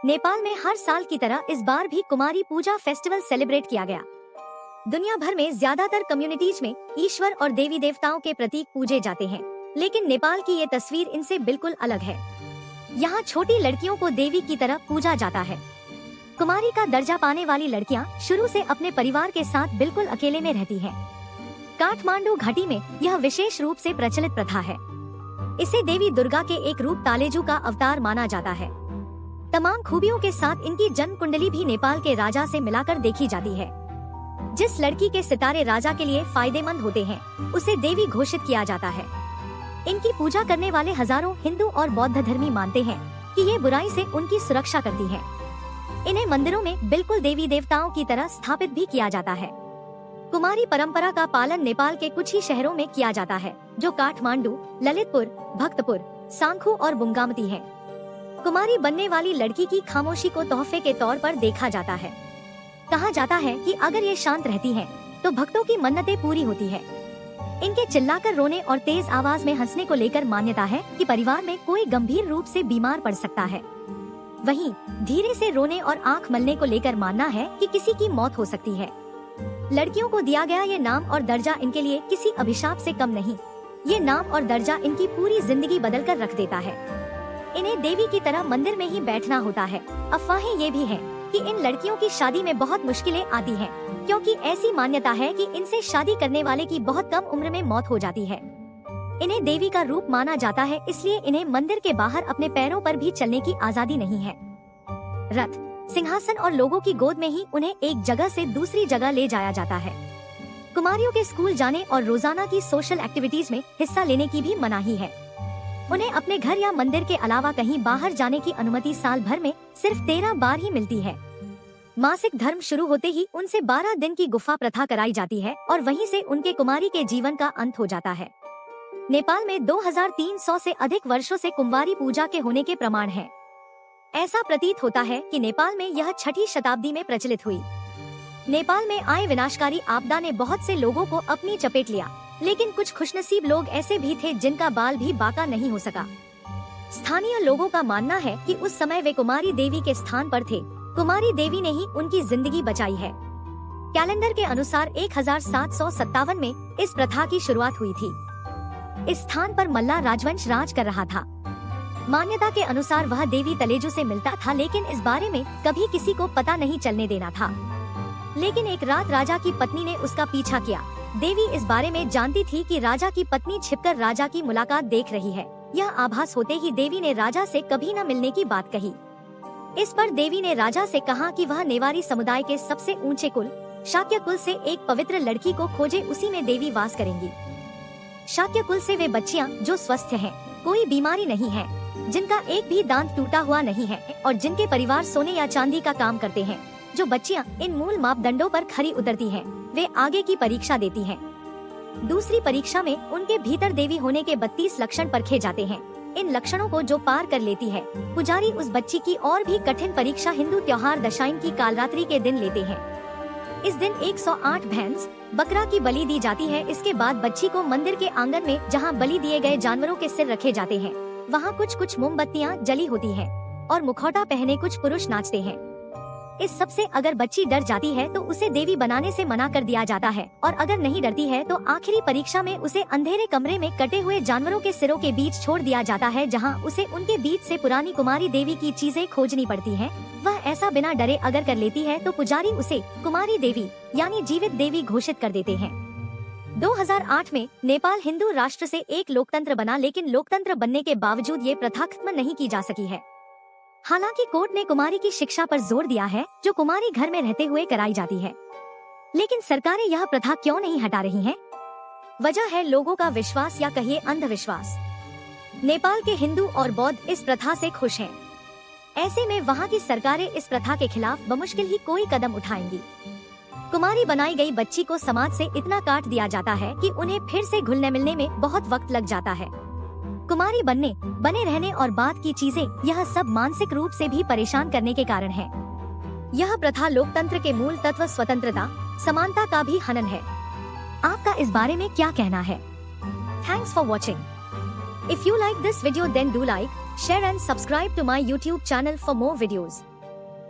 नेपाल में हर साल की तरह इस बार भी कुमारी पूजा फेस्टिवल सेलिब्रेट किया गया। दुनिया भर में ज्यादातर कम्युनिटीज में ईश्वर और देवी देवताओं के प्रतीक पूजे जाते हैं, लेकिन नेपाल की ये तस्वीर इनसे बिल्कुल अलग है। यहाँ छोटी लड़कियों को देवी की तरह पूजा जाता है। कुमारी का दर्जा पाने वाली लड़कियाँ शुरू से अपने परिवार के साथ बिल्कुल अकेले में रहती हैं। काठमांडू घाटी में यह विशेष रूप से प्रचलित प्रथा है। इसे देवी दुर्गा के एक रूप तालेजू का अवतार माना जाता है। तमाम खूबियों के साथ इनकी जन्म कुंडली भी नेपाल के राजा से मिलाकर देखी जाती है। जिस लड़की के सितारे राजा के लिए फायदेमंद होते हैं, उसे देवी घोषित किया जाता है। इनकी पूजा करने वाले हजारों हिंदू और बौद्ध धर्मी मानते हैं कि ये बुराई से उनकी सुरक्षा करती है। इन्हें मंदिरों में बिल्कुल देवी देवताओं की तरह स्थापित भी किया जाता है। कुमारी परंपरा का पालन नेपाल के कुछ ही शहरों में किया जाता है, जो काठमांडू, ललितपुर, भक्तपुर, सांखू और बुंगामती है। कुमारी बनने वाली लड़की की खामोशी को तोहफे के तौर पर देखा जाता है। कहा जाता है कि अगर ये शांत रहती हैं, तो भक्तों की मन्नतें पूरी होती है। इनके चिल्लाकर रोने और तेज आवाज में हंसने को लेकर मान्यता है कि परिवार में कोई गंभीर रूप से बीमार पड़ सकता है। वहीं धीरे से रोने और आंख मलने को लेकर मानना है कि किसी की मौत हो सकती है। लड़कियों को दिया गया ये नाम और दर्जा इनके लिए किसी अभिशाप से कम नहीं। ये नाम और दर्जा इनकी पूरी जिंदगी बदल कर रख देता है। इन्हें देवी की तरह मंदिर में ही बैठना होता है। अफवाहें ये भी हैं कि इन लड़कियों की शादी में बहुत मुश्किलें आती हैं, क्योंकि ऐसी मान्यता है कि इनसे शादी करने वाले की बहुत कम उम्र में मौत हो जाती है। इन्हें देवी का रूप माना जाता है, इसलिए इन्हें मंदिर के बाहर अपने पैरों पर भी चलने की आजादी नहीं है। रथ, सिंहासन और लोगों की गोद में ही उन्हें एक जगह से दूसरी जगह ले जाया जाता है। कुमारियों के स्कूल जाने और रोजाना की सोशल एक्टिविटीज में हिस्सा लेने की भी मनाही है। उन्हें अपने घर या मंदिर के अलावा कहीं बाहर जाने की अनुमति साल भर में सिर्फ 13 बार ही मिलती है। मासिक धर्म शुरू होते ही उनसे 12 दिन की गुफा प्रथा कराई जाती है और वहीं से उनके कुमारी के जीवन का अंत हो जाता है। नेपाल में 2300 से अधिक वर्षों से कुंवारी पूजा के होने के प्रमाण हैं। ऐसा प्रतीत होता है कि नेपाल में यह 6ठी शताब्दी में प्रचलित हुई। नेपाल में आए विनाशकारी आपदा ने बहुत से लोगों को अपनी चपेट लिया, लेकिन कुछ खुशनसीब लोग ऐसे भी थे जिनका बाल भी बाका नहीं हो सका। स्थानीय लोगों का मानना है कि उस समय वे कुमारी देवी के स्थान पर थे। कुमारी देवी ने ही उनकी जिंदगी बचाई है। कैलेंडर के अनुसार 1757 में इस प्रथा की शुरुआत हुई थी। इस स्थान पर मल्ला राजवंश राज कर रहा था। मान्यता के अनुसार वह देवी तलेजू से मिलता था, लेकिन इस बारे में कभी किसी को पता नहीं चलने देना था। लेकिन एक रात राजा की पत्नी ने उसका पीछा किया। देवी इस बारे में जानती थी कि राजा की पत्नी छिपकर राजा की मुलाकात देख रही है। यह आभास होते ही देवी ने राजा से कभी न मिलने की बात कही। इस पर देवी ने राजा से कहा कि वह नेवारी समुदाय के सबसे ऊंचे कुल शाक्य कुल से एक पवित्र लड़की को खोजे, उसी में देवी वास करेंगी। शाक्य कुल से वे बच्चियां जो स्वस्थ हैं, कोई बीमारी नहीं है, जिनका एक भी दांत टूटा हुआ नहीं है और जिनके परिवार सोने या चांदी का काम करते हैं। जो बच्चियां इन मूल मापदंडों पर खरी उतरती हैं, वे आगे की परीक्षा देती हैं। दूसरी परीक्षा में उनके भीतर देवी होने के 32 लक्षण परखे जाते हैं। इन लक्षणों को जो पार कर लेती है, पुजारी उस बच्ची की और भी कठिन परीक्षा हिंदू त्योहार दशाईन की कालरात्रि के दिन लेते हैं। इस दिन 108 भैंस बकरा की बलि दी जाती है। इसके बाद बच्ची को मंदिर के आंगन में, जहाँ बलि दिए गए जानवरों के सिर रखे जाते हैं, वहाँ कुछ कुछ मोमबत्तियाँ जली होती हैं और मुखौटा पहने कुछ पुरुष नाचते हैं। इस सब से अगर बच्ची डर जाती है तो उसे देवी बनाने से मना कर दिया जाता है, और अगर नहीं डरती है तो आखिरी परीक्षा में उसे अंधेरे कमरे में कटे हुए जानवरों के सिरों के बीच छोड़ दिया जाता है, जहां उसे उनके बीच से पुरानी कुमारी देवी की चीजें खोजनी पड़ती हैं। वह ऐसा बिना डरे अगर कर लेती है तो पुजारी उसे कुमारी देवी यानी जीवित देवी घोषित कर देते हैं। 2008 में नेपाल हिंदू राष्ट्र से एक लोकतंत्र बना, लेकिन लोकतंत्र बनने के बावजूद ये प्रथा खत्म नहीं की जा सकी है। हालांकि कोर्ट ने कुमारी की शिक्षा पर जोर दिया है, जो कुमारी घर में रहते हुए कराई जाती है। लेकिन सरकारें यह प्रथा क्यों नहीं हटा रही हैं? वजह है लोगों का विश्वास या कहिए अंधविश्वास। नेपाल के हिंदू और बौद्ध इस प्रथा से खुश हैं। ऐसे में वहाँ की सरकारें इस प्रथा के खिलाफ बमुश्किल ही कोई कदम उठाएंगी। कुमारी बनाई गई बच्ची को समाज से इतना काट दिया जाता है कि उन्हें फिर से घुलने मिलने में बहुत वक्त लग जाता है। कुमारी बने रहने और बात की चीजें, यह सब मानसिक रूप से भी परेशान करने के कारण है। यह प्रथा लोकतंत्र के मूल तत्व स्वतंत्रता, समानता का भी हनन है। आपका इस बारे में क्या कहना है? Thanks for watching. If you like this video then do like, share and subscribe to my YouTube channel for more videos.